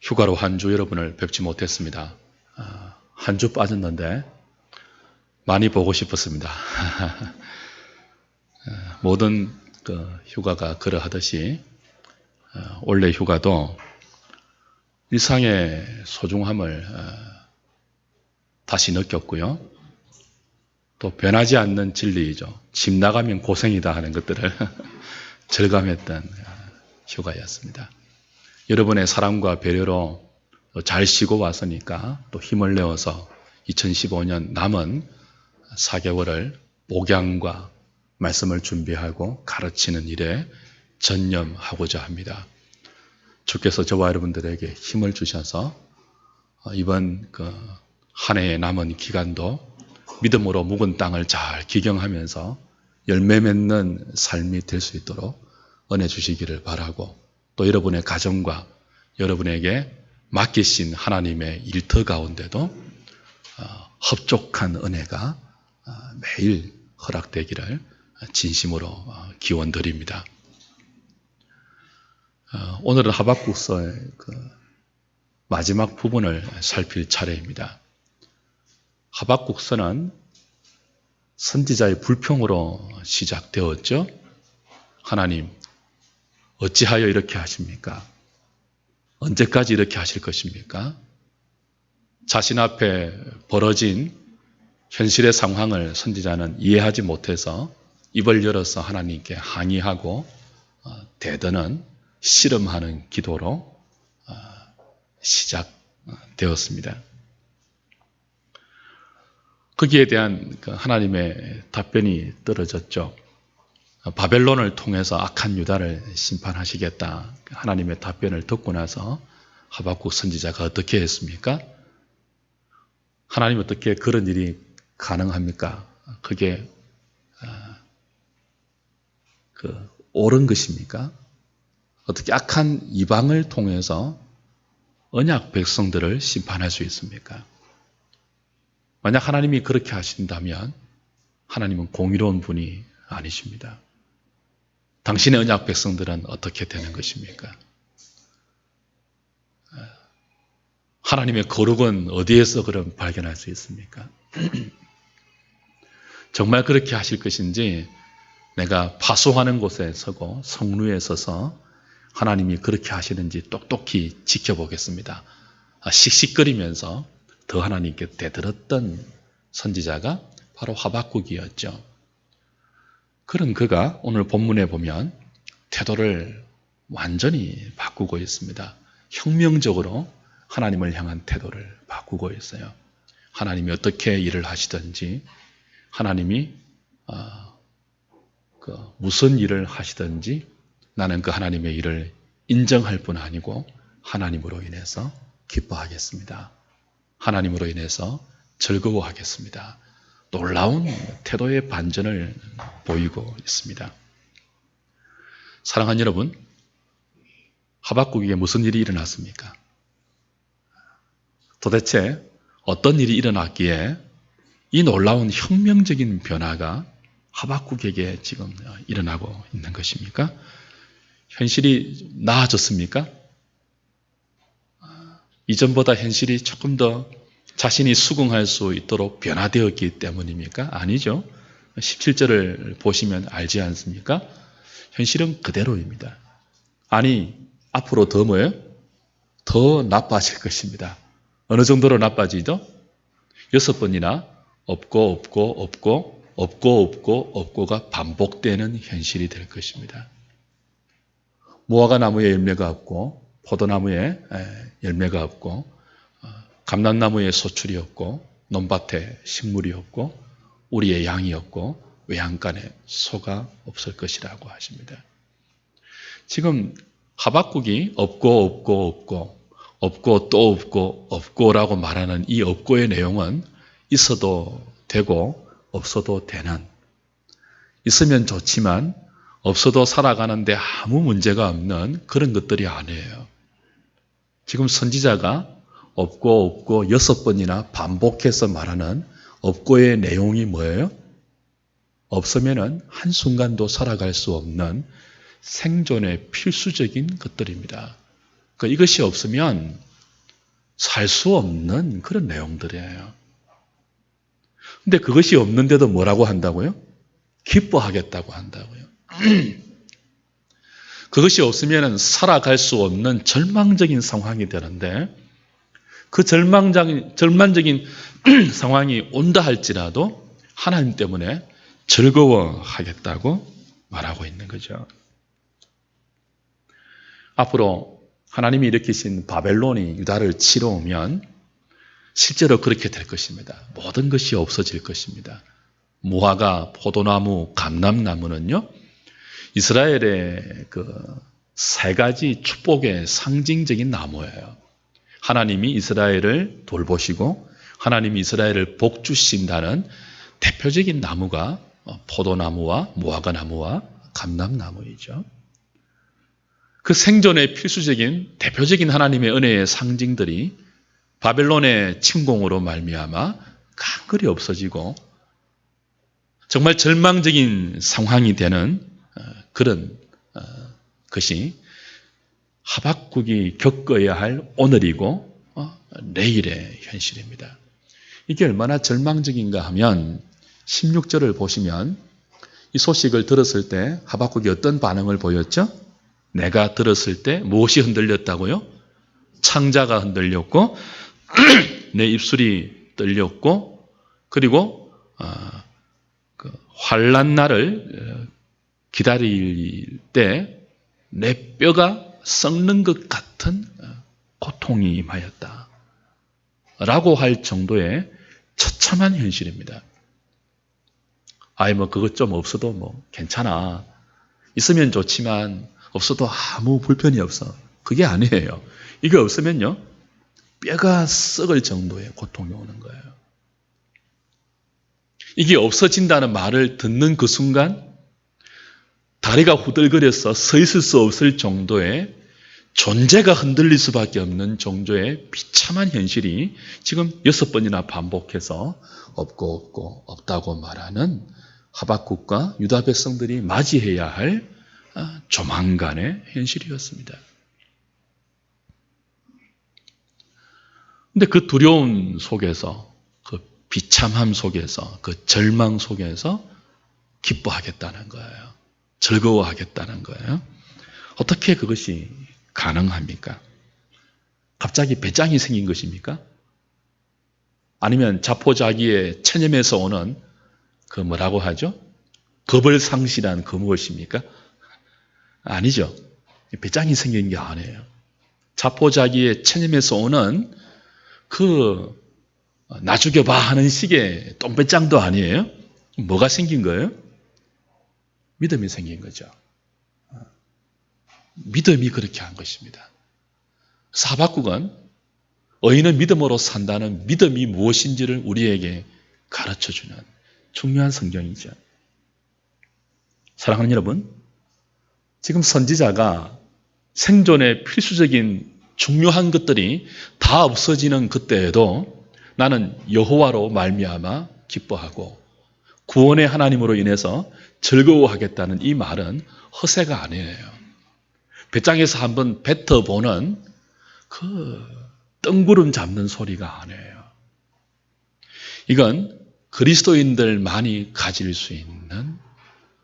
휴가로 한 주 여러분을 뵙지 못했습니다. 한 주 빠졌는데 많이 보고 싶었습니다. 모든 휴가가 그러하듯이 올해 휴가도 일상의 소중함을 다시 느꼈고요. 또 변하지 않는 진리이죠. 집 나가면 고생이다 하는 것들을 절감했던 휴가였습니다. 여러분의 사랑과 배려로 잘 쉬고 왔으니까 또 힘을 내어서 2015년 남은 4개월을 목양과 말씀을 준비하고 가르치는 일에 전념하고자 합니다. 주께서 저와 여러분들에게 힘을 주셔서 이번 한 해의 남은 기간도 믿음으로 묵은 땅을 잘 기경하면서 열매 맺는 삶이 될 수 있도록 은혜 주시기를 바라고, 또 여러분의 가정과 여러분에게 맡기신 하나님의 일터 가운데도 흡족한 은혜가 매일 허락되기를 진심으로 기원드립니다. 오늘은 하박국서의 마지막 부분을 살필 차례입니다. 하박국서는 선지자의 불평으로 시작되었죠. 하나님, 어찌하여 이렇게 하십니까? 언제까지 이렇게 하실 것입니까? 자신 앞에 벌어진 현실의 상황을 선지자는 이해하지 못해서 입을 열어서 하나님께 항의하고 대드는 씨름하는 기도로 시작되었습니다. 거기에 대한 하나님의 답변이 떨어졌죠. 바벨론을 통해서 악한 유다를 심판하시겠다. 하나님의 답변을 듣고 나서 하박국 선지자가 어떻게 했습니까? 하나님 어떻게 그런 일이 가능합니까? 그게 옳은 것입니까? 어떻게 악한 이방을 통해서 언약 백성들을 심판할 수 있습니까? 만약 하나님이 그렇게 하신다면 하나님은 공의로운 분이 아니십니다. 당신의 언약 백성들은 어떻게 되는 것입니까? 하나님의 거룩은 어디에서 그럼 발견할 수 있습니까? 정말 그렇게 하실 것인지 내가 파수하는 곳에 서고 성루에 서서 하나님이 그렇게 하시는지 똑똑히 지켜보겠습니다. 씩씩거리면서 더 하나님께 대들었던 선지자가 바로 하박국이었죠. 그런 그가 오늘 본문에 보면 태도를 완전히 바꾸고 있습니다. 혁명적으로 하나님을 향한 태도를 바꾸고 있어요. 하나님이 어떻게 일을 하시든지, 하나님이 무슨 일을 하시든지 나는 그 하나님의 일을 인정할 뿐 아니고 하나님으로 인해서 기뻐하겠습니다. 하나님으로 인해서 즐거워하겠습니다. 놀라운 태도의 반전을 보이고 있습니다. 사랑하는 여러분, 하박국에게 무슨 일이 일어났습니까? 도대체 어떤 일이 일어났기에 이 놀라운 혁명적인 변화가 하박국에게 지금 일어나고 있는 것입니까? 현실이 나아졌습니까? 이전보다 현실이 조금 더 자신이 수긍할 수 있도록 변화되었기 때문입니까? 아니죠. 17절을 보시면 알지 않습니까? 현실은 그대로입니다. 아니, 앞으로 더 뭐예요? 더 나빠질 것입니다. 어느 정도로 나빠지죠? 6번이나 없고가 반복되는 현실이 될 것입니다. 무화과 나무에 열매가 없고 포도나무에 열매가 없고 감람나무에 소출이 없고 논밭에 식물이 없고 우리의 양이 없고 외양간에 소가 없을 것이라고 하십니다. 지금 하박국이 없고 또 없고라고 말하는 이 없고의 내용은 있어도 되고 없어도 되는, 있으면 좋지만 없어도 살아가는데 아무 문제가 없는 그런 것들이 아니에요. 지금 선지자가 없고 6번이나 반복해서 말하는 없고의 내용이 뭐예요? 없으면은 한순간도 살아갈 수 없는 생존의 필수적인 것들입니다. 그러니까 이것이 없으면 살 수 없는 그런 내용들이에요. 근데 그것이 없는데도 뭐라고 한다고요? 기뻐하겠다고 한다고요. 그것이 없으면 살아갈 수 없는 절망적인 상황이 되는데 그 절망적인 상황이 온다 할지라도 하나님 때문에 즐거워하겠다고 말하고 있는 거죠. 앞으로 하나님이 일으키신 바벨론이 유다를 치러 오면 실제로 그렇게 될 것입니다. 모든 것이 없어질 것입니다. 무화과, 포도나무, 감람나무는요, 이스라엘의 그 세 가지 축복의 상징적인 나무예요. 하나님이 이스라엘을 돌보시고 하나님이 이스라엘을 복주신다는 대표적인 나무가 포도나무와 무화과나무와 감람나무이죠. 그 생존의 필수적인 대표적인 하나님의 은혜의 상징들이 바벨론의 침공으로 말미암아 간글이 없어지고 정말 절망적인 상황이 되는 그런 것이 하박국이 겪어야 할 오늘이고 내일의 현실입니다. 이게 얼마나 절망적인가 하면 16절을 보시면 이 소식을 들었을 때 하박국이 어떤 반응을 보였죠? 내가 들었을 때 무엇이 흔들렸다고요? 창자가 흔들렸고 내 입술이 떨렸고 그리고 환난 날을 기다릴 때 내 뼈가 썩는 것 같은 고통이 임하였다 라고 할 정도의 처참한 현실입니다. 그것 좀 없어도 괜찮아. 있으면 좋지만 없어도 아무 불편이 없어. 그게 아니에요. 이게 없으면요, 뼈가 썩을 정도의 고통이 오는 거예요. 이게 없어진다는 말을 듣는 그 순간 다리가 후들거려서 서 있을 수 없을 정도의 존재가 흔들릴 수밖에 없는 정도의 비참한 현실이 지금 6번이나 반복해서 없다고 말하는 하박국과 유다 백성들이 맞이해야 할 조만간의 현실이었습니다. 근데 그 두려움 속에서, 그 비참함 속에서, 그 절망 속에서 기뻐하겠다는 거예요. 즐거워하겠다는 거예요. 어떻게 그것이 가능합니까? 갑자기 배짱이 생긴 것입니까? 아니면 자포자기의 체념에서 오는 그 뭐라고 하죠? 겁을 상실한 그 무엇입니까? 아니죠. 배짱이 생긴 게 아니에요. 자포자기의 체념에서 오는 그 나 죽여봐 하는 식의 똥배짱도 아니에요. 뭐가 생긴 거예요? 믿음이 생긴 거죠. 믿음이 그렇게 한 것입니다. 하박국은 의인은 믿음으로 산다는 믿음이 무엇인지를 우리에게 가르쳐주는 중요한 성경이죠. 사랑하는 여러분, 지금 선지자가 생존의 필수적인 중요한 것들이 다 없어지는 그때에도 나는 여호와로 말미암아 기뻐하고 구원의 하나님으로 인해서 즐거워하겠다는 이 말은 허세가 아니에요. 배짱에서 한번 뱉어보는 그 뜬구름 잡는 소리가 아니에요. 이건 그리스도인들만이 가질 수 있는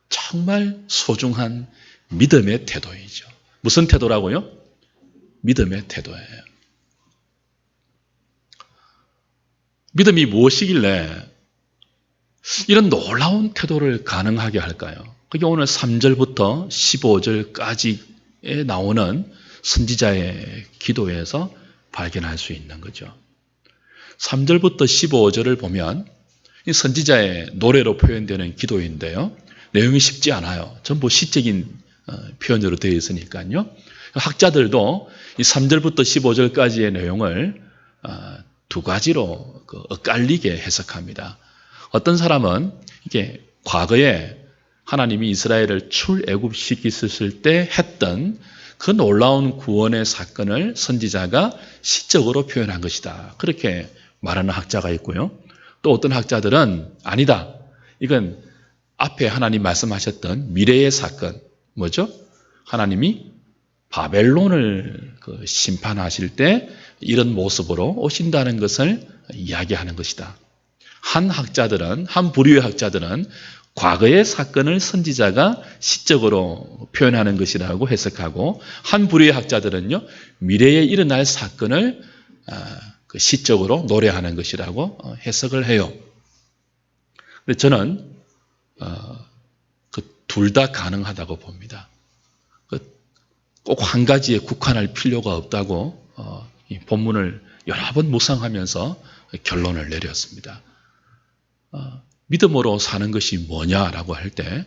정말 소중한 믿음의 태도이죠. 무슨 태도라고요? 믿음의 태도예요. 믿음이 무엇이길래 이런 놀라운 태도를 가능하게 할까요? 그게 오늘 3절부터 15절까지에 나오는 선지자의 기도에서 발견할 수 있는 거죠. 3절부터 15절을 보면 이 선지자의 노래로 표현되는 기도인데요. 내용이 쉽지 않아요. 전부 시적인 표현으로 되어 있으니까요. 학자들도 이 3절부터 15절까지의 내용을 두 가지로 엇갈리게 해석합니다. 어떤 사람은 이게 과거에 하나님이 이스라엘을 출애굽시키셨을 때 했던 그 놀라운 구원의 사건을 선지자가 시적으로 표현한 것이다. 그렇게 말하는 학자가 있고요. 또 어떤 학자들은 아니다. 이건 앞에 하나님 말씀하셨던 미래의 사건, 뭐죠? 하나님이 바벨론을 심판하실 때 이런 모습으로 오신다는 것을 이야기하는 것이다. 한 부류의 학자들은 과거의 사건을 선지자가 시적으로 표현하는 것이라고 해석하고, 한 부류의 학자들은요, 미래에 일어날 사건을 시적으로 노래하는 것이라고 해석을 해요. 근데 저는 둘 다 가능하다고 봅니다. 꼭 한 가지에 국한할 필요가 없다고 이 본문을 여러 번 묵상하면서 결론을 내렸습니다. 믿음으로 사는 것이 뭐냐라고 할 때,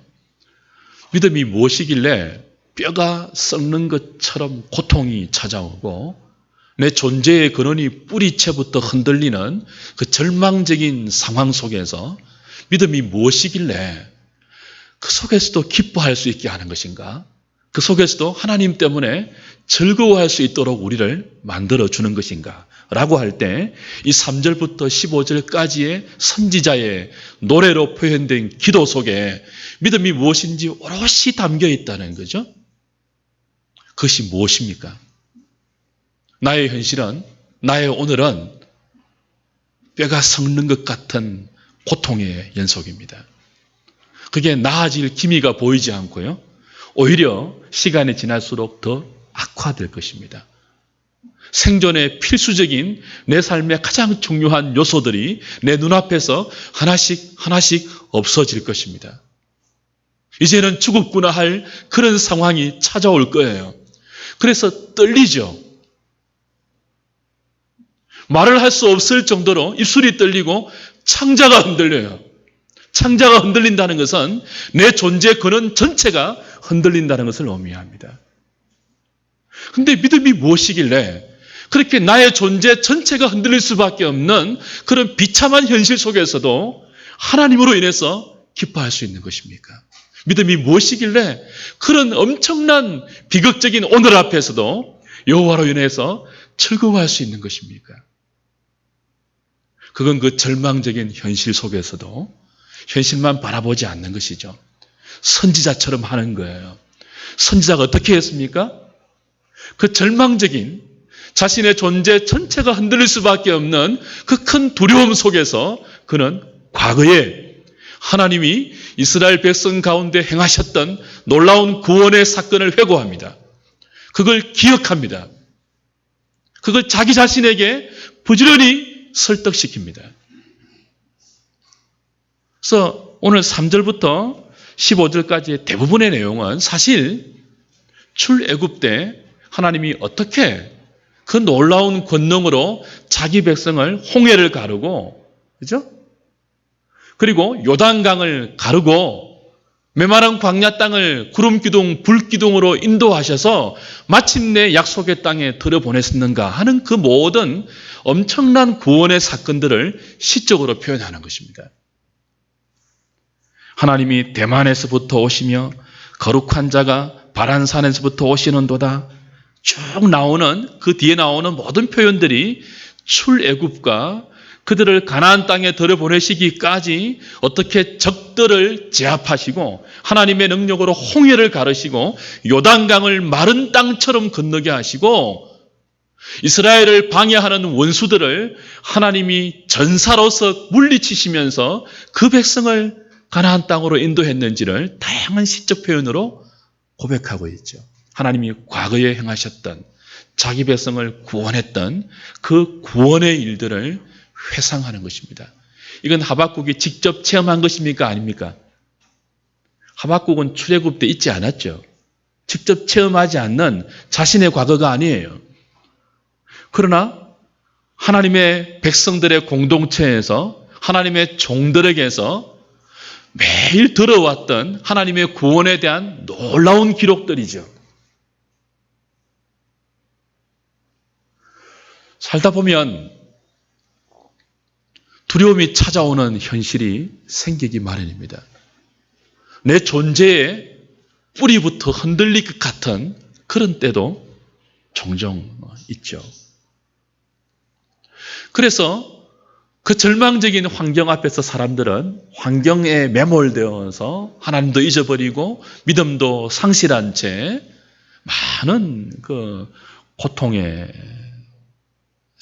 믿음이 무엇이길래 뼈가 썩는 것처럼 고통이 찾아오고 내 존재의 근원이 뿌리채부터 흔들리는 그 절망적인 상황 속에서 믿음이 무엇이길래 그 속에서도 기뻐할 수 있게 하는 것인가? 그 속에서도 하나님 때문에 즐거워할 수 있도록 우리를 만들어주는 것인가? 라고 할 때 이 3절부터 15절까지의 선지자의 노래로 표현된 기도 속에 믿음이 무엇인지 오롯이 담겨 있다는 거죠. 그것이 무엇입니까? 나의 현실은, 나의 오늘은 뼈가 썩는 것 같은 고통의 연속입니다. 그게 나아질 기미가 보이지 않고요, 오히려 시간이 지날수록 더 악화될 것입니다. 생존의 필수적인 내 삶의 가장 중요한 요소들이 내 눈앞에서 하나씩 없어질 것입니다. 이제는 죽었구나 할 그런 상황이 찾아올 거예요. 그래서 떨리죠. 말을 할 수 없을 정도로 입술이 떨리고 창자가 흔들려요. 창자가 흔들린다는 것은 내 존재 근원 전체가 흔들린다는 것을 의미합니다. 그런데 믿음이 무엇이길래 그렇게 나의 존재 전체가 흔들릴 수밖에 없는 그런 비참한 현실 속에서도 하나님으로 인해서 기뻐할 수 있는 것입니까? 믿음이 무엇이길래 그런 엄청난 비극적인 오늘 앞에서도 여호와로 인해서 즐거워할 수 있는 것입니까? 그건 그 절망적인 현실 속에서도 현실만 바라보지 않는 것이죠. 선지자처럼 하는 거예요. 선지자가 어떻게 했습니까? 그 절망적인 자신의 존재 전체가 흔들릴 수밖에 없는 그 큰 두려움 속에서 그는 과거에 하나님이 이스라엘 백성 가운데 행하셨던 놀라운 구원의 사건을 회고합니다. 그걸 기억합니다. 그걸 자기 자신에게 부지런히 설득시킵니다. 그래서 오늘 3절부터 15절까지의 대부분의 내용은 사실 출애굽 때 하나님이 어떻게 그 놀라운 권능으로 자기 백성을 홍해를 가르고, 그죠? 그리고 요단강을 가르고 메마른 광야 땅을 구름기둥, 불기둥으로 인도하셔서 마침내 약속의 땅에 들여보냈는가 하는 그 모든 엄청난 구원의 사건들을 시적으로 표현하는 것입니다. 하나님이 대만에서부터 오시며 거룩한 자가 바란산에서부터 오시는도다. 쭉 나오는 그 뒤에 나오는 모든 표현들이 출애굽과 그들을 가나안 땅에 들여보내시기까지 어떻게 적들을 제압하시고 하나님의 능력으로 홍해를 가르시고 요단강을 마른 땅처럼 건너게 하시고 이스라엘을 방해하는 원수들을 하나님이 전사로서 물리치시면서 그 백성을 가나안 땅으로 인도했는지를 다양한 시적 표현으로 고백하고 있죠. 하나님이 과거에 행하셨던 자기 백성을 구원했던 그 구원의 일들을 회상하는 것입니다. 이건 하박국이 직접 체험한 것입니까? 아닙니까? 하박국은 출애굽 때 있지 않았죠. 직접 체험하지 않는 자신의 과거가 아니에요. 그러나 하나님의 백성들의 공동체에서 하나님의 종들에게서 매일 들어왔던 하나님의 구원에 대한 놀라운 기록들이죠. 살다 보면 두려움이 찾아오는 현실이 생기기 마련입니다. 내 존재의 뿌리부터 흔들릴 것 같은 그런 때도 종종 있죠. 그래서 그 절망적인 환경 앞에서 사람들은 환경에 매몰되어서 하나님도 잊어버리고 믿음도 상실한 채 많은 그 고통에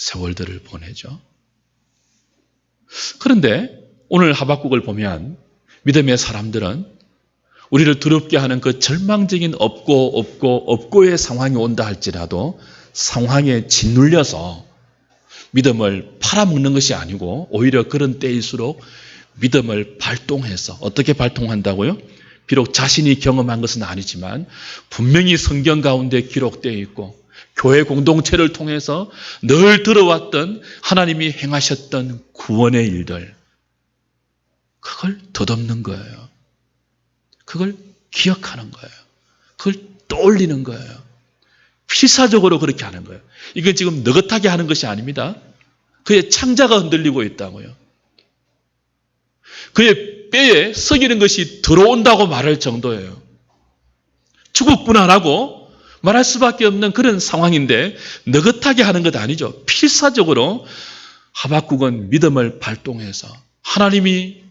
세월들을 보내죠. 그런데 오늘 하박국을 보면 믿음의 사람들은 우리를 두렵게 하는 그 절망적인 없고의 상황이 온다 할지라도 상황에 짓눌려서 믿음을 팔아먹는 것이 아니고 오히려 그런 때일수록 믿음을 발동해서 어떻게 발동한다고요? 비록 자신이 경험한 것은 아니지만 분명히 성경 가운데 기록되어 있고 교회 공동체를 통해서 늘 들어왔던 하나님이 행하셨던 구원의 일들, 그걸 덧없는 거예요. 그걸 기억하는 거예요. 그걸 떠올리는 거예요. 필사적으로 그렇게 하는 거예요. 이건 지금 느긋하게 하는 것이 아닙니다. 그의 창자가 흔들리고 있다고요. 그의 뼈에 썩이는 것이 들어온다고 말할 정도예요. 죽었구나 하고 말할 수밖에 없는 그런 상황인데 느긋하게 하는 것 아니죠. 필사적으로 하박국은 믿음을 발동해서 하나님이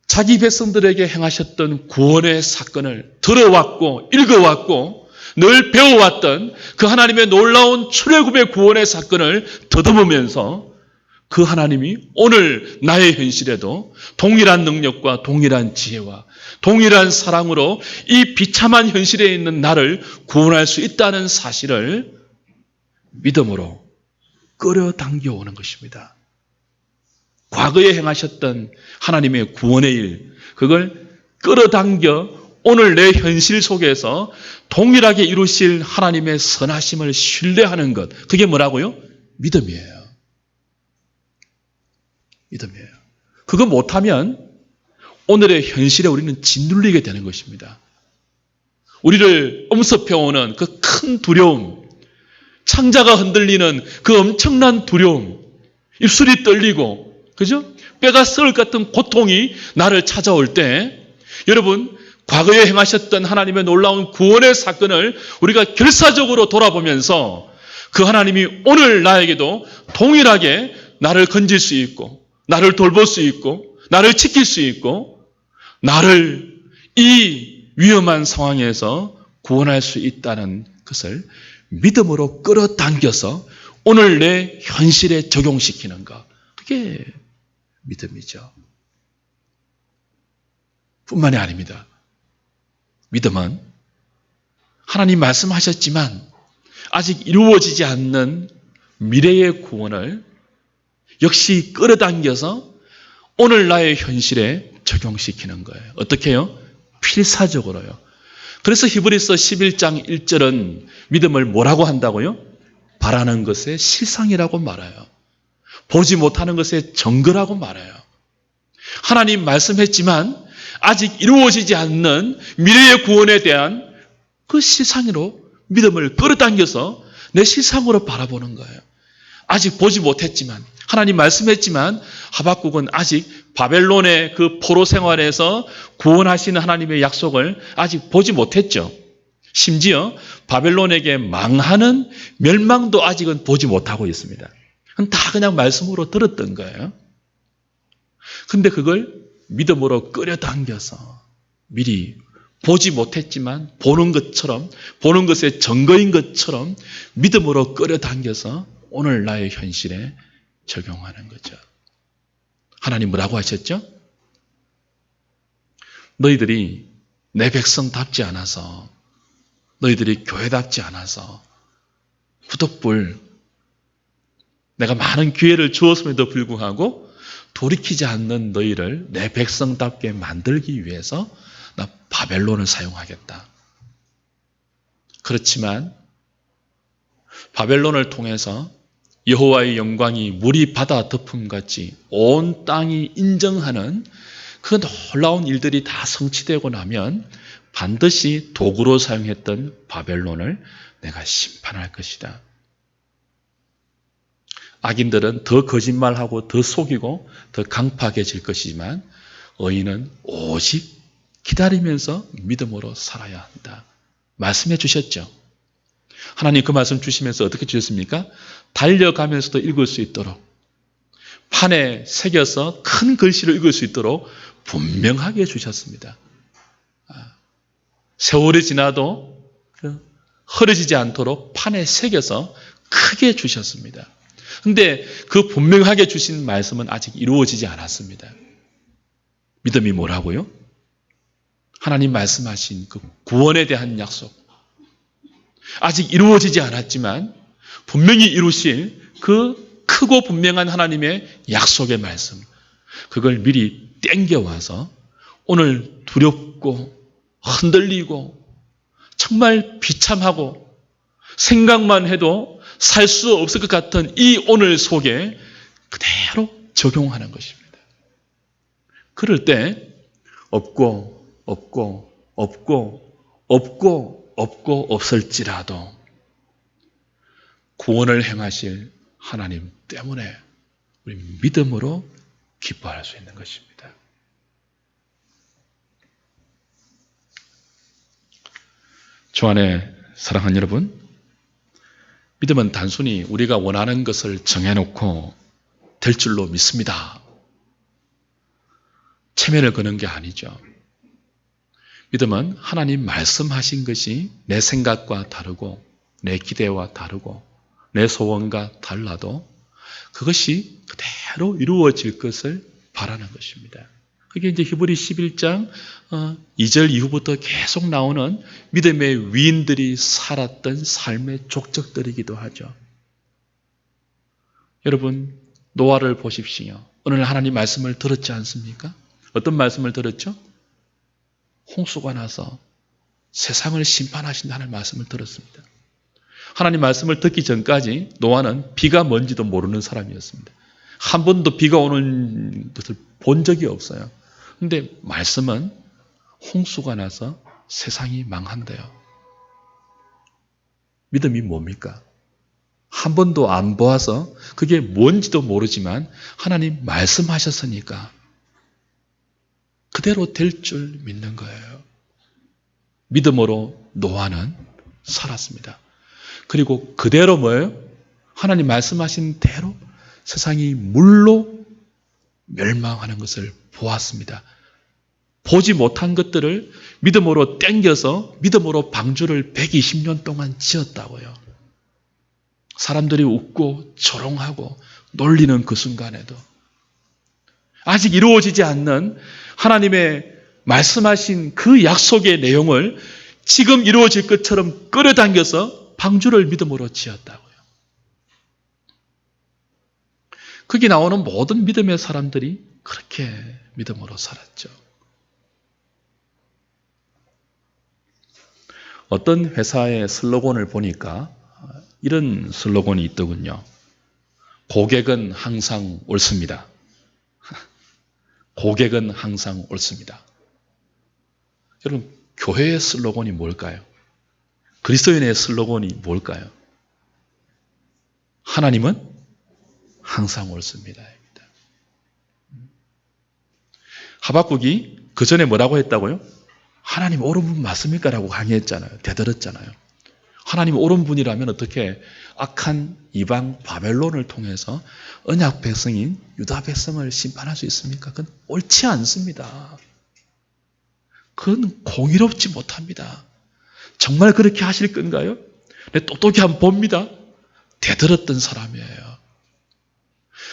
자기 백성들에게 행하셨던 구원의 사건을 들어왔고 읽어왔고 늘 배워왔던 그 하나님의 놀라운 출애굽의 구원의 사건을 더듬으면서 그 하나님이 오늘 나의 현실에도 동일한 능력과 동일한 지혜와 동일한 사랑으로 이 비참한 현실에 있는 나를 구원할 수 있다는 사실을 믿음으로 끌어당겨 오는 것입니다. 과거에 행하셨던 하나님의 구원의 일, 그걸 끌어당겨 오늘 내 현실 속에서 동일하게 이루실 하나님의 선하심을 신뢰하는 것, 그게 뭐라고요? 믿음이에요. 믿음이에요. 그거 못하면 오늘의 현실에 우리는 짓눌리게 되는 것입니다. 우리를 엄습해오는 그 큰 두려움, 창자가 흔들리는 그 엄청난 두려움, 입술이 떨리고, 그죠? 뼈가 썩을 것 같은 고통이 나를 찾아올 때, 여러분, 과거에 행하셨던 하나님의 놀라운 구원의 사건을 우리가 결사적으로 돌아보면서 그 하나님이 오늘 나에게도 동일하게 나를 건질 수 있고, 나를 돌볼 수 있고, 나를 지킬 수 있고, 나를 이 위험한 상황에서 구원할 수 있다는 것을 믿음으로 끌어당겨서 오늘 내 현실에 적용시키는 것. 그게 믿음이죠. 뿐만이 아닙니다. 믿음은 하나님 말씀하셨지만 아직 이루어지지 않는 미래의 구원을 역시 끌어당겨서 오늘 나의 현실에 적용시키는 거예요. 어떻게 해요? 필사적으로요. 그래서 히브리서 11장 1절은 믿음을 뭐라고 한다고요? 바라는 것의 실상이라고 말해요. 보지 못하는 것의 증거라고 말해요. 하나님 말씀했지만 아직 이루어지지 않는 미래의 구원에 대한 그 실상으로 믿음을 끌어당겨서 내 실상으로 바라보는 거예요. 아직 보지 못했지만 하나님 말씀했지만 하박국은 아직 바벨론의 그 포로 생활에서 구원하시는 하나님의 약속을 아직 보지 못했죠. 심지어 바벨론에게 망하는 멸망도 아직은 보지 못하고 있습니다. 다 그냥 말씀으로 들었던 거예요. 근데 그걸 믿음으로 끌어당겨서 미리 보지 못했지만 보는 것처럼, 보는 것의 증거인 것처럼 믿음으로 끌어당겨서 오늘 나의 현실에 적용하는 거죠. 하나님 뭐라고 하셨죠? 너희들이 내 백성답지 않아서, 너희들이 교회답지 않아서 후덕불 내가 많은 기회를 주었음에도 불구하고 돌이키지 않는 너희를 내 백성답게 만들기 위해서 나 바벨론을 사용하겠다. 그렇지만 바벨론을 통해서 여호와의 영광이 물이 바다 덮음같이 온 땅이 인정하는 그 놀라운 일들이 다 성취되고 나면 반드시 도구로 사용했던 바벨론을 내가 심판할 것이다. 악인들은 더 거짓말하고 더 속이고 더 강팍해질 것이지만 의인은 오직 기다리면서 믿음으로 살아야 한다. 말씀해 주셨죠. 하나님 그 말씀 주시면서 어떻게 주셨습니까? 달려가면서도 읽을 수 있도록 판에 새겨서 큰 글씨로 읽을 수 있도록 분명하게 주셨습니다. 세월이 지나도 흐려지지 않도록 판에 새겨서 크게 주셨습니다. 근데 그 분명하게 주신 말씀은 아직 이루어지지 않았습니다. 믿음이 뭐라고요? 하나님 말씀하신 그 구원에 대한 약속. 아직 이루어지지 않았지만 분명히 이루실 그 크고 분명한 하나님의 약속의 말씀. 그걸 미리 땡겨와서 오늘 두렵고 흔들리고 정말 비참하고 생각만 해도 살 수 없을 것 같은 이 오늘 속에 그대로 적용하는 것입니다. 그럴 때 없고 없을지라도 구원을 행하실 하나님 때문에 우리 믿음으로 기뻐할 수 있는 것입니다. 주 안에 사랑하는 여러분, 믿음은 단순히 우리가 원하는 것을 정해놓고 될 줄로 믿습니다. 체면을 거는 게 아니죠. 믿음은 하나님 말씀하신 것이 내 생각과 다르고 내 기대와 다르고 내 소원과 달라도 그것이 그대로 이루어질 것을 바라는 것입니다. 그게 이제 히브리 11장 2절 이후부터 계속 나오는 믿음의 위인들이 살았던 삶의 족적들이기도 하죠. 여러분, 노아를 보십시오. 오늘 하나님 말씀을 들었지 않습니까? 어떤 말씀을 들었죠? 홍수가 나서 세상을 심판하신다는 말씀을 들었습니다. 하나님 말씀을 듣기 전까지 노아는 비가 뭔지도 모르는 사람이었습니다. 한 번도 비가 오는 것을 본 적이 없어요. 그런데 말씀은 홍수가 나서 세상이 망한대요. 믿음이 뭡니까? 한 번도 안 보아서 그게 뭔지도 모르지만 하나님 말씀하셨으니까 그대로 될 줄 믿는 거예요. 믿음으로 노아는 살았습니다. 그리고 그대로 뭐예요? 하나님 말씀하신 대로 세상이 물로 멸망하는 것을 보았습니다. 보지 못한 것들을 믿음으로 땡겨서 믿음으로 방주를 120년 동안 지었다고요. 사람들이 웃고 조롱하고 놀리는 그 순간에도 아직 이루어지지 않는 하나님의 말씀하신 그 약속의 내용을 지금 이루어질 것처럼 끌어당겨서 방주를 믿음으로 지었다고요. 거기 나오는 모든 믿음의 사람들이 그렇게 믿음으로 살았죠. 어떤 회사의 슬로건을 보니까 이런 슬로건이 있더군요. 고객은 항상 옳습니다. 고객은 항상 옳습니다. 여러분, 교회의 슬로건이 뭘까요? 그리스도인의 슬로건이 뭘까요? 하나님은 항상 옳습니다. 하박국이 그 전에 뭐라고 했다고요? 하나님 옳은 분 맞습니까? 라고 강의했잖아요. 되들었잖아요. 하나님 옳은 분이라면 어떻게 악한 이방 바벨론을 통해서 언약 백성인 유다 백성을 심판할 수 있습니까? 그건 옳지 않습니다. 그건 공의롭지 못합니다. 정말 그렇게 하실 건가요? 네, 똑똑히 한번 봅니다. 되들었던 사람이에요.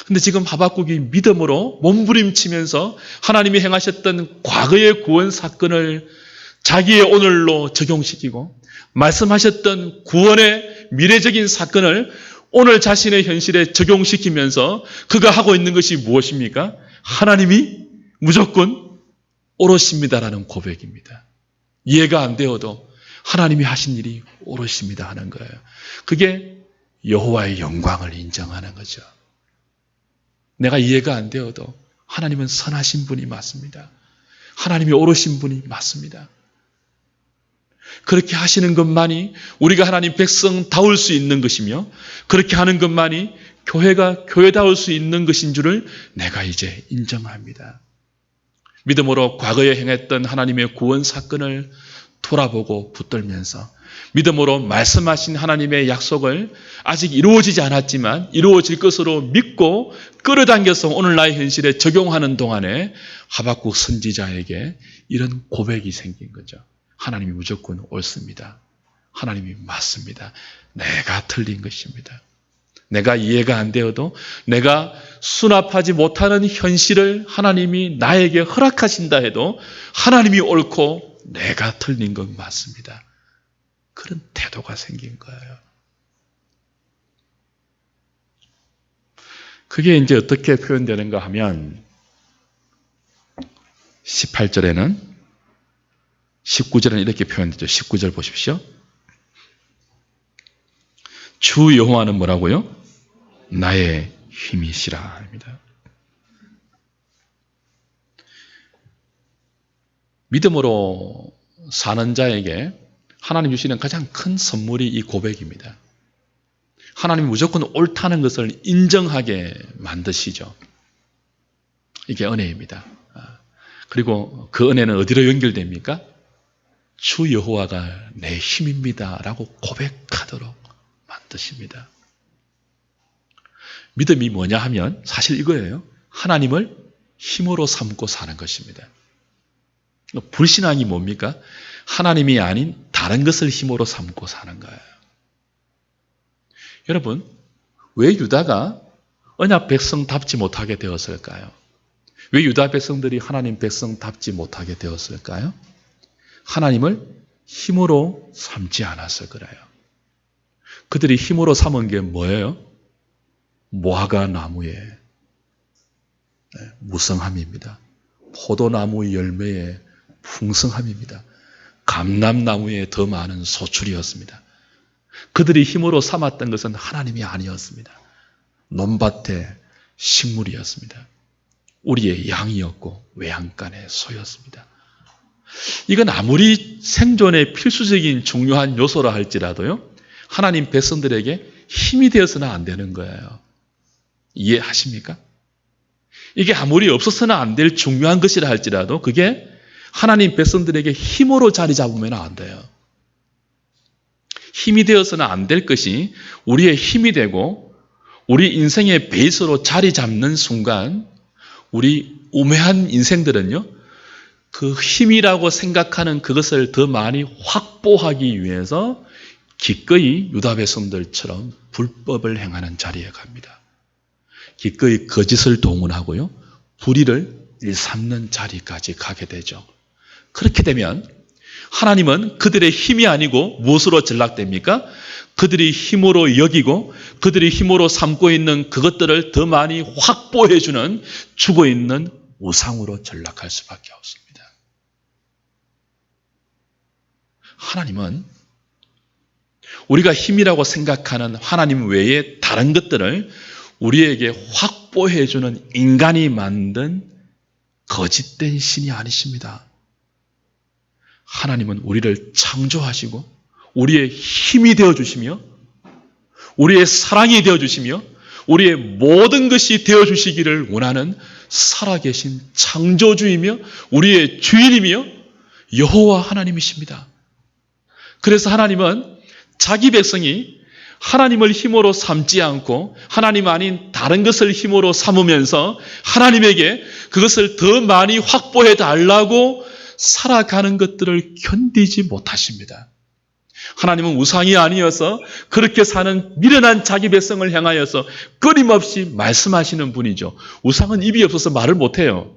근데 지금 하박국이 믿음으로 몸부림치면서 하나님이 행하셨던 과거의 구원 사건을 자기의 오늘로 적용시키고 말씀하셨던 구원의 미래적인 사건을 오늘 자신의 현실에 적용시키면서 그가 하고 있는 것이 무엇입니까? 하나님이 무조건 옳으십니다라는 고백입니다. 이해가 안 되어도 하나님이 하신 일이 옳으십니다 하는 거예요. 그게 여호와의 영광을 인정하는 거죠. 내가 이해가 안 되어도 하나님은 선하신 분이 맞습니다. 하나님이 옳으신 분이 맞습니다. 그렇게 하시는 것만이 우리가 하나님 백성다울 수 있는 것이며 그렇게 하는 것만이 교회가 교회다울 수 있는 것인 줄을 내가 이제 인정합니다. 믿음으로 과거에 행했던 하나님의 구원 사건을 돌아보고 붙들면서 믿음으로 말씀하신 하나님의 약속을 아직 이루어지지 않았지만 이루어질 것으로 믿고 끌어당겨서 오늘 나의 현실에 적용하는 동안에 하박국 선지자에게 이런 고백이 생긴 거죠. 하나님이 무조건 옳습니다. 하나님이 맞습니다. 내가 틀린 것입니다. 내가 이해가 안 되어도 내가 수납하지 못하는 현실을 하나님이 나에게 허락하신다 해도 하나님이 옳고 내가 틀린 건 맞습니다. 그런 태도가 생긴 거예요. 그게 이제 어떻게 표현되는가 하면 18절에는 19절에는 이렇게 표현되죠. 19절 보십시오. 주 여호와는 뭐라고요? 나의 힘이시라 합니다. 믿음으로 사는 자에게 하나님 주시는 가장 큰 선물이 이 고백입니다. 하나님이 무조건 옳다는 것을 인정하게 만드시죠. 이게 은혜입니다. 그리고 그 은혜는 어디로 연결됩니까? 주 여호와가 내 힘입니다 라고 고백하도록 만드십니다. 믿음이 뭐냐 하면 사실 이거예요. 하나님을 힘으로 삼고 사는 것입니다. 불신앙이 뭡니까? 하나님이 아닌 다른 것을 힘으로 삼고 사는 거예요. 여러분, 왜 유다가 언약 백성답지 못하게 되었을까요? 왜 유다 백성들이 하나님 백성답지 못하게 되었을까요? 하나님을 힘으로 삼지 않았을 거예요. 그들이 힘으로 삼은 게 뭐예요? 무화과 나무의 무성함입니다. 포도나무 열매의 풍성함입니다. 감람나무에 더 많은 소출이었습니다. 그들이 힘으로 삼았던 것은 하나님이 아니었습니다. 논밭의 식물이었습니다. 우리의 양이었고 외양간의 소였습니다. 이건 아무리 생존에 필수적인 중요한 요소라 할지라도요, 하나님 백성들에게 힘이 되어서는 안 되는 거예요. 이해하십니까? 이게 아무리 없어서는 안 될 중요한 것이라 할지라도 그게 하나님 백성들에게 힘으로 자리 잡으면 안 돼요. 힘이 되어서는 안 될 것이 우리의 힘이 되고 우리 인생의 베이스로 자리 잡는 순간 우리 우매한 인생들은요, 그 힘이라고 생각하는 그것을 더 많이 확보하기 위해서 기꺼이 유다 백성들처럼 불법을 행하는 자리에 갑니다. 기꺼이 거짓을 동원하고요, 불의를 일삼는 자리까지 가게 되죠. 그렇게 되면 하나님은 그들의 힘이 아니고 무엇으로 전락됩니까? 그들이 힘으로 여기고 그들이 힘으로 삼고 있는 그것들을 더 많이 확보해주는 죽어있는 우상으로 전락할 수밖에 없습니다. 하나님은 우리가 힘이라고 생각하는 하나님 외에 다른 것들을 우리에게 확보해주는 인간이 만든 거짓된 신이 아니십니다. 하나님은 우리를 창조하시고 우리의 힘이 되어주시며 우리의 사랑이 되어주시며 우리의 모든 것이 되어주시기를 원하는 살아계신 창조주이며 우리의 주인이며 여호와 하나님이십니다. 그래서 하나님은 자기 백성이 하나님을 힘으로 삼지 않고 하나님 아닌 다른 것을 힘으로 삼으면서 하나님에게 그것을 더 많이 확보해 달라고 살아가는 것들을 견디지 못하십니다. 하나님은 우상이 아니어서 그렇게 사는 미련한 자기 백성을 향하여서 끊임없이 말씀하시는 분이죠. 우상은 입이 없어서 말을 못해요.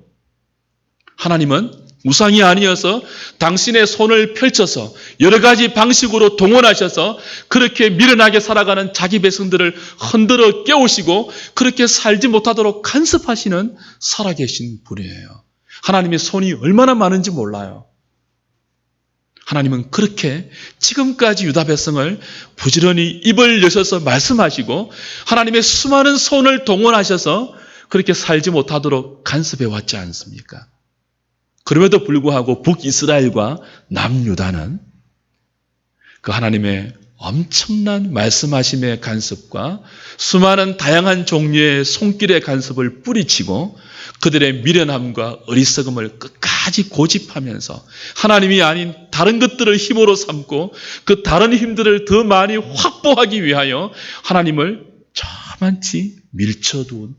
하나님은 우상이 아니어서 당신의 손을 펼쳐서 여러 가지 방식으로 동원하셔서 그렇게 미련하게 살아가는 자기 백성들을 흔들어 깨우시고 그렇게 살지 못하도록 간섭하시는 살아계신 분이에요. 하나님의 손이 얼마나 많은지 몰라요. 하나님은 그렇게 지금까지 유다 백성을 부지런히 입을 여셔서 말씀하시고 하나님의 수많은 손을 동원하셔서 그렇게 살지 못하도록 간섭해 왔지 않습니까? 그럼에도 불구하고 북이스라엘과 남유다는 그 하나님의 엄청난 말씀하심의 간섭과 수많은 다양한 종류의 손길의 간섭을 뿌리치고 그들의 미련함과 어리석음을 끝까지 고집하면서 하나님이 아닌 다른 것들을 힘으로 삼고 그 다른 힘들을 더 많이 확보하기 위하여 하나님을 저만치 밀쳐둔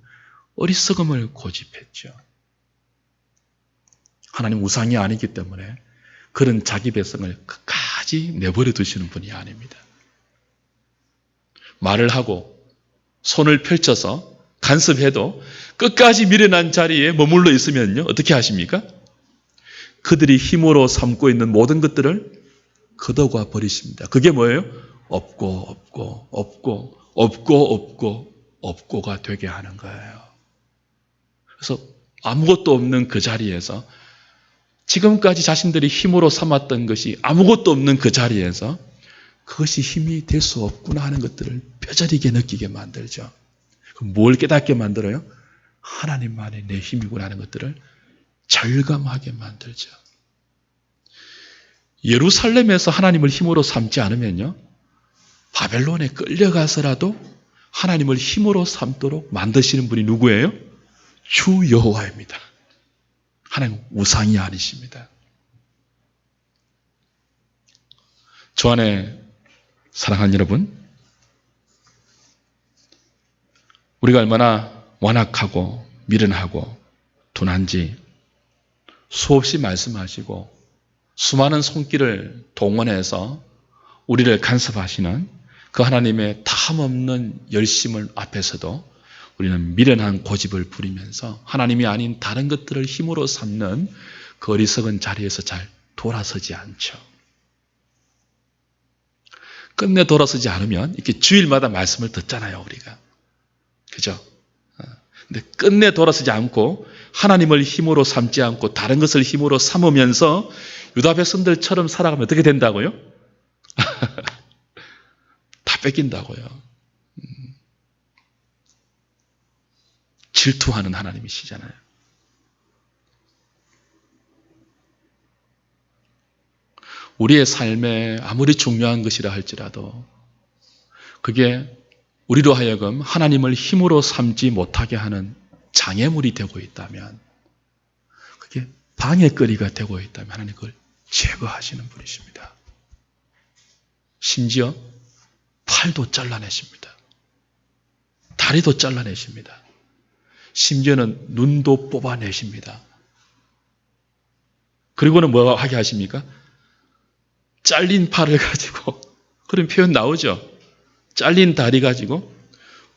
어리석음을 고집했죠. 하나님 우상이 아니기 때문에 그런 자기 백성을 끝까지 내버려 두시는 분이 아닙니다. 말을 하고 손을 펼쳐서 간섭해도 끝까지 미련한 자리에 머물러 있으면요. 어떻게 하십니까? 그들이 힘으로 삼고 있는 모든 것들을 걷어가 버리십니다. 그게 뭐예요? 없고가 되게 하는 거예요. 그래서 아무것도 없는 그 자리에서 지금까지 자신들이 힘으로 삼았던 것이 아무것도 없는 그 자리에서 그것이 힘이 될 수 없구나 하는 것들을 뼈저리게 느끼게 만들죠. 뭘 깨닫게 만들어요? 하나님만이 내 힘이구나 하는 것들을 절감하게 만들죠. 예루살렘에서 하나님을 힘으로 삼지 않으면요, 바벨론에 끌려가서라도 하나님을 힘으로 삼도록 만드시는 분이 누구예요? 주 여호와입니다. 하나님 우상이 아니십니다. 주 안에 사랑하는 여러분, 우리가 얼마나 완악하고 미련하고 둔한지 수없이 말씀하시고 수많은 손길을 동원해서 우리를 간섭하시는 그 하나님의 다함없는 열심을 앞에서도 우리는 미련한 고집을 부리면서 하나님이 아닌 다른 것들을 힘으로 삼는 그 어리석은 자리에서 잘 돌아서지 않죠. 끝내 돌아서지 않으면 이렇게 주일마다 말씀을 듣잖아요, 우리가. 그죠? 근데 끝내 돌아서지 않고 하나님을 힘으로 삼지 않고 다른 것을 힘으로 삼으면서 유다 백성들처럼 살아가면 어떻게 된다고요? 다 뺏긴다고요. 질투하는 하나님이시잖아요. 우리의 삶에 아무리 중요한 것이라 할지라도 그게 우리로 하여금 하나님을 힘으로 삼지 못하게 하는 장애물이 되고 있다면, 그게 방해거리가 되고 있다면 하나님 그걸 제거하시는 분이십니다. 심지어 팔도 잘라내십니다. 다리도 잘라내십니다. 심지어는 눈도 뽑아내십니다. 그리고는 뭐 하게 하십니까? 잘린 팔을 가지고, 그런 표현 나오죠? 잘린 다리 가지고,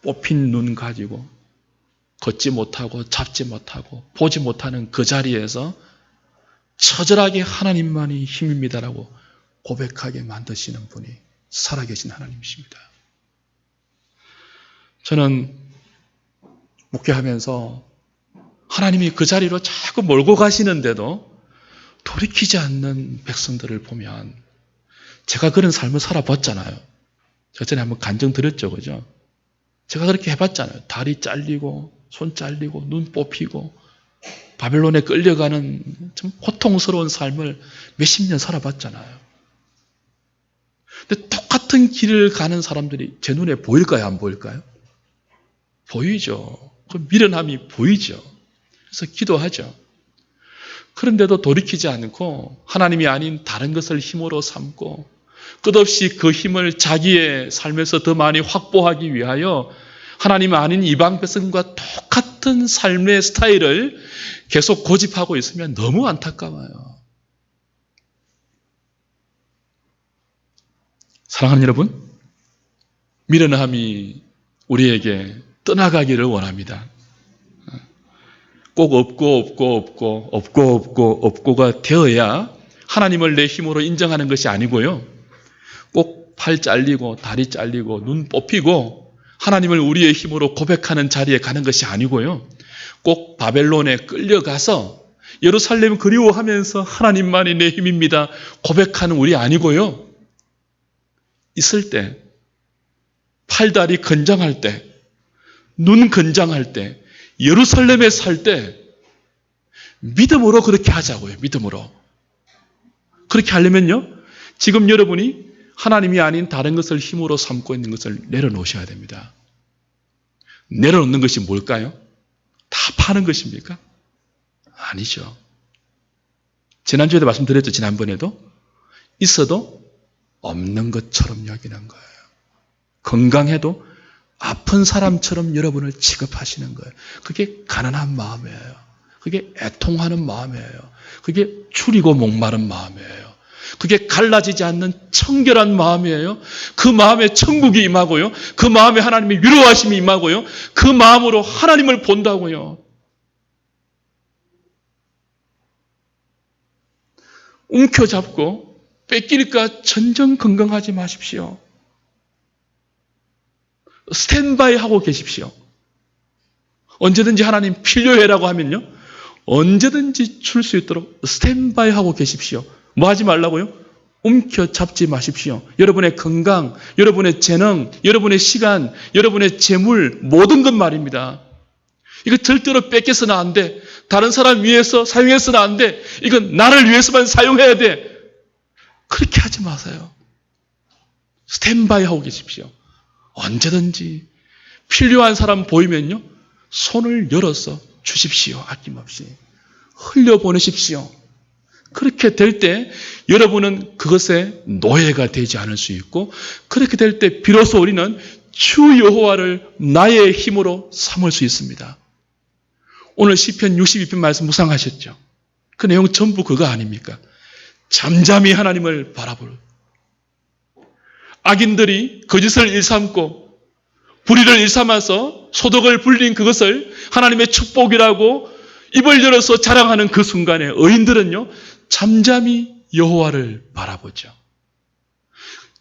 뽑힌 눈 가지고, 걷지 못하고, 잡지 못하고, 보지 못하는 그 자리에서 처절하게 하나님만이 힘입니다라고 고백하게 만드시는 분이 살아계신 하나님이십니다. 저는 목회하면서 하나님이 그 자리로 자꾸 몰고 가시는데도 돌이키지 않는 백성들을 보면, 제가 그런 삶을 살아봤잖아요. 제가 전에 한번 간증드렸죠, 그죠? 제가 그렇게 해봤잖아요. 다리 잘리고, 손 잘리고, 눈 뽑히고, 바벨론에 끌려가는 참 고통스러운 삶을 몇십 년 살아봤잖아요. 근데 똑같은 길을 가는 사람들이 제 눈에 보일까요, 안 보일까요? 보이죠. 그 미련함이 보이죠. 그래서 기도하죠. 그런데도 돌이키지 않고 하나님이 아닌 다른 것을 힘으로 삼고 끝없이 그 힘을 자기의 삶에서 더 많이 확보하기 위하여 하나님 아닌 이방 백성과 똑같은 삶의 스타일을 계속 고집하고 있으면 너무 안타까워요. 사랑하는 여러분, 미련함이 우리에게 떠나가기를 원합니다. 꼭 없고가 되어야 하나님을 내 힘으로 인정하는 것이 아니고요. 꼭 팔 잘리고 다리 잘리고 눈 뽑히고 하나님을 우리의 힘으로 고백하는 자리에 가는 것이 아니고요. 꼭 바벨론에 끌려가서 예루살렘 그리워하면서 하나님만이 내 힘입니다 고백하는 우리 아니고요. 있을 때, 팔다리 건장할 때, 눈 건장할 때, 예루살렘에 살 때 믿음으로 그렇게 하자고요. 믿음으로. 그렇게 하려면요, 지금 여러분이 하나님이 아닌 다른 것을 힘으로 삼고 있는 것을 내려놓으셔야 됩니다. 내려놓는 것이 뭘까요? 다 파는 것입니까? 아니죠. 지난주에도 말씀드렸죠. 지난번에도. 있어도 없는 것처럼 여기는 거예요. 건강해도 아픈 사람처럼 여러분을 취급하시는 거예요. 그게 가난한 마음이에요. 그게 애통하는 마음이에요. 그게 추리고 목마른 마음이에요. 그게 갈라지지 않는 청결한 마음이에요. 그 마음에 천국이 임하고요. 그 마음에 하나님의 위로하심이 임하고요. 그 마음으로 하나님을 본다고요. 움켜잡고 뺏기니까 전전긍긍하지 마십시오. 스탠바이 하고 계십시오. 언제든지 하나님 필요해라고 하면요, 언제든지 줄 수 있도록 스탠바이 하고 계십시오. 뭐 하지 말라고요? 움켜잡지 마십시오. 여러분의 건강, 여러분의 재능, 여러분의 시간, 여러분의 재물, 모든 것 말입니다. 이거 절대로 뺏겨서는 안 돼. 다른 사람 위해서 사용해서는 안 돼. 이건 나를 위해서만 사용해야 돼. 그렇게 하지 마세요. 스탠바이 하고 계십시오. 언제든지 필요한 사람 보이면요, 손을 열어서 주십시오. 아낌없이 흘려보내십시오. 그렇게 될 때 여러분은 그것에 노예가 되지 않을 수 있고, 그렇게 될 때 비로소 우리는 주 여호와를 나의 힘으로 삼을 수 있습니다. 오늘 시편 62편 말씀 묵상하셨죠? 그 내용 전부 그거 아닙니까? 잠잠히 하나님을 바라보는, 악인들이 거짓을 일삼고 불의를 일삼아서 소득을 불린 그것을 하나님의 축복이라고 입을 열어서 자랑하는 그 순간에 의인들은요, 잠잠히 여호와를 바라보죠.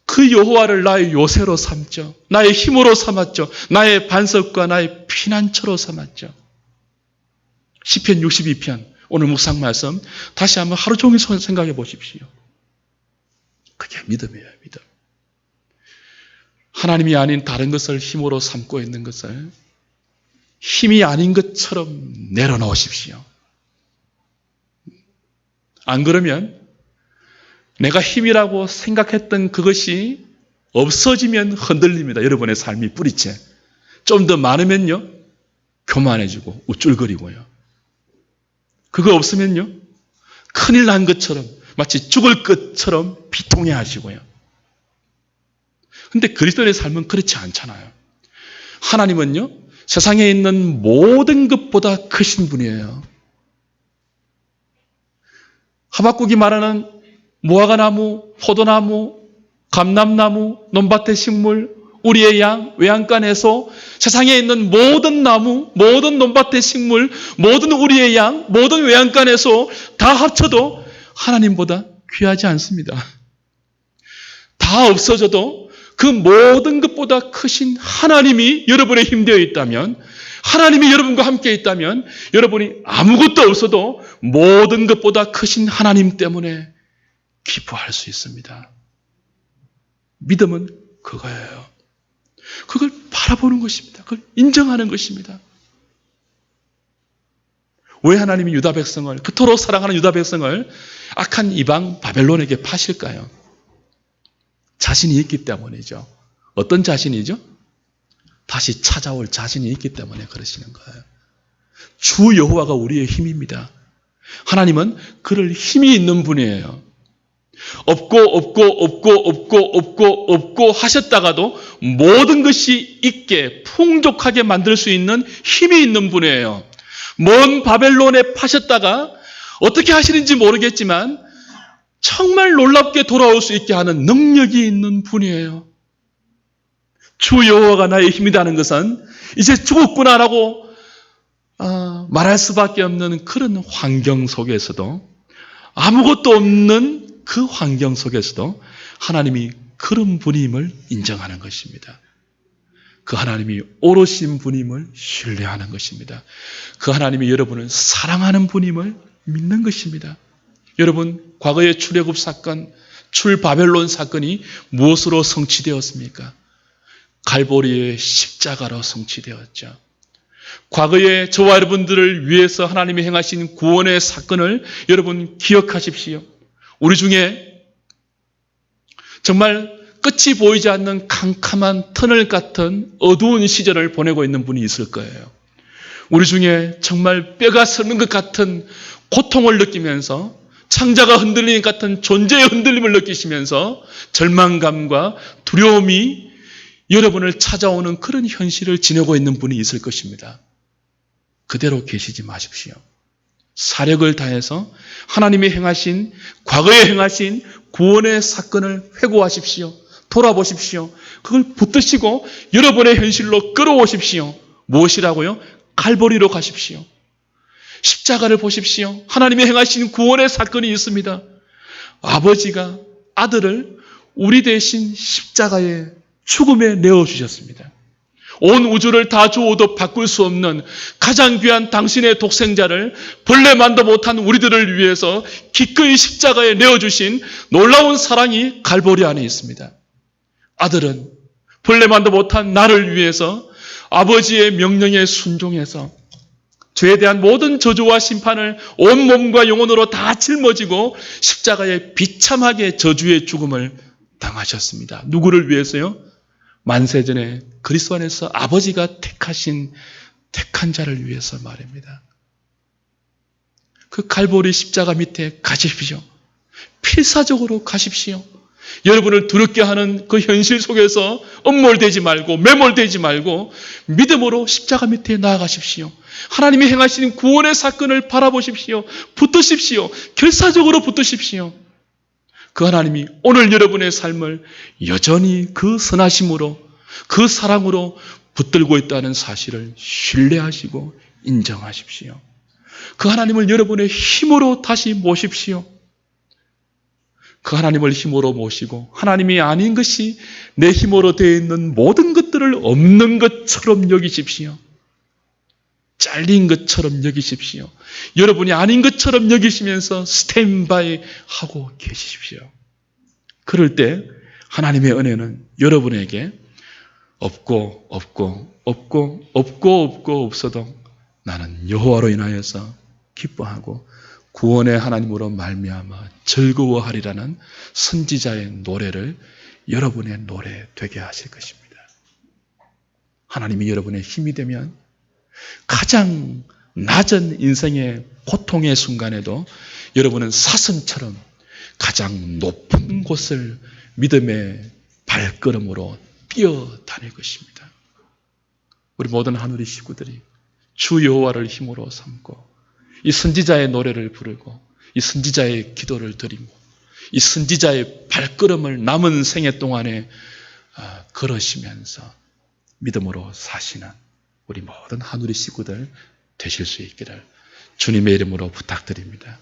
그 여호와를 나의 요새로 삼죠. 나의 힘으로 삼았죠. 나의 반석과 나의 피난처로 삼았죠. 시편 62편 오늘 묵상 말씀 다시 한번 하루 종일 생각해 보십시오. 그게 믿음이에요. 믿음. 하나님이 아닌 다른 것을 힘으로 삼고 있는 것을 힘이 아닌 것처럼 내려놓으십시오. 안 그러면 내가 힘이라고 생각했던 그것이 없어지면 흔들립니다. 여러분의 삶이 뿌리채. 좀 더 많으면요, 교만해지고 우쭐거리고요. 그거 없으면요, 큰일 난 것처럼, 마치 죽을 것처럼 비통해 하시고요. 근데 그리스도의 삶은 그렇지 않잖아요. 하나님은요, 세상에 있는 모든 것보다 크신 분이에요. 하박국이 말하는 무화과나무, 포도나무, 감람나무, 논밭의 식물, 우리의 양, 외양간에서 세상에 있는 모든 나무, 모든 논밭의 식물, 모든 우리의 양, 모든 외양간에서 다 합쳐도 하나님보다 귀하지 않습니다. 다 없어져도 그 모든 것보다 크신 하나님이 여러분의 힘되어 있다면, 하나님이 여러분과 함께 있다면 여러분이 아무것도 없어도 모든 것보다 크신 하나님 때문에 기뻐할 수 있습니다. 믿음은 그거예요. 그걸 바라보는 것입니다. 그걸 인정하는 것입니다. 왜 하나님이 유다 백성을, 그토록 사랑하는 유다 백성을 악한 이방 바벨론에게 파실까요? 자신이 있기 때문이죠. 어떤 자신이죠? 다시 찾아올 자신이 있기 때문에 그러시는 거예요. 주 여호와가 우리의 힘입니다. 하나님은 그럴 힘이 있는 분이에요. 없고 하셨다가도 모든 것이 있게 풍족하게 만들 수 있는 힘이 있는 분이에요. 먼 바벨론에 파셨다가 어떻게 하시는지 모르겠지만 정말 놀랍게 돌아올 수 있게 하는 능력이 있는 분이에요. 주 여호와가 나의 힘이라는 것은 이제 죽었구나라고 말할 수밖에 없는 그런 환경 속에서도, 아무것도 없는 그 환경 속에서도 하나님이 그런 분임을 인정하는 것입니다. 그 하나님이 오롯신 분임을 신뢰하는 것입니다. 그 하나님이 여러분을 사랑하는 분임을 믿는 것입니다. 여러분, 과거의 출애굽 사건, 출바벨론 사건이 무엇으로 성취되었습니까? 갈보리의 십자가로 성취되었죠. 과거에 저와 여러분들을 위해서 하나님이 행하신 구원의 사건을 여러분 기억하십시오. 우리 중에 정말 끝이 보이지 않는 캄캄한 터널 같은 어두운 시절을 보내고 있는 분이 있을 거예요. 우리 중에 정말 뼈가 서는 것 같은 고통을 느끼면서, 창자가 흔들리는 것 같은 존재의 흔들림을 느끼시면서 절망감과 두려움이 여러분을 찾아오는 그런 현실을 지내고 있는 분이 있을 것입니다. 그대로 계시지 마십시오. 사력을 다해서 하나님이 행하신, 과거에 행하신 구원의 사건을 회고하십시오. 돌아보십시오. 그걸 붙드시고 여러분의 현실로 끌어오십시오. 무엇이라고요? 갈보리로 가십시오. 십자가를 보십시오. 하나님이 행하신 구원의 사건이 있습니다. 아버지가 아들을 우리 대신 십자가에 죽음에 내어주셨습니다. 온 우주를 다 주어도 바꿀 수 없는 가장 귀한 당신의 독생자를 벌레만도 못한 우리들을 위해서 기꺼이 십자가에 내어주신 놀라운 사랑이 갈보리 안에 있습니다. 아들은 벌레만도 못한 나를 위해서 아버지의 명령에 순종해서 죄에 대한 모든 저주와 심판을 온 몸과 영혼으로 다 짊어지고 십자가에 비참하게 저주의 죽음을 당하셨습니다. 누구를 위해서요? 만세전에 그리스도 안에서 아버지가 택한 자를 위해서 말입니다. 그 갈보리 십자가 밑에 가십시오. 필사적으로 가십시오. 여러분을 두렵게 하는 그 현실 속에서 엄몰되지 말고 매몰되지 말고 믿음으로 십자가 밑에 나아가십시오. 하나님이 행하시는 구원의 사건을 바라보십시오. 붙드십시오. 결사적으로 붙드십시오. 그 하나님이 오늘 여러분의 삶을 여전히 그 선하심으로 그 사랑으로 붙들고 있다는 사실을 신뢰하시고 인정하십시오. 그 하나님을 여러분의 힘으로 다시 모십시오. 그 하나님을 힘으로 모시고 하나님이 아닌 것이 내 힘으로 되어 있는 모든 것들을 없는 것처럼 여기십시오. 잘린 것처럼 여기십시오. 여러분이 아닌 것처럼 여기시면서 스탠바이 하고 계십시오. 그럴 때 하나님의 은혜는 여러분에게 없고 없어도 나는 여호와로 인하여서 기뻐하고 구원의 하나님으로 말미암아 즐거워하리라는 선지자의 노래를 여러분의 노래 되게 하실 것입니다. 하나님이 여러분의 힘이 되면 가장 낮은 인생의 고통의 순간에도 여러분은 사슴처럼 가장 높은 곳을 믿음의 발걸음으로 뛰어다닐 것입니다. 우리 모든 하늘의 식구들이 주 여호와를 힘으로 삼고 이 선지자의 노래를 부르고 이 선지자의 기도를 드리고 이 선지자의 발걸음을 남은 생애 동안에 걸으시면서 믿음으로 사시는 우리 모든 하늘의 식구들 되실 수 있기를 주님의 이름으로 부탁드립니다.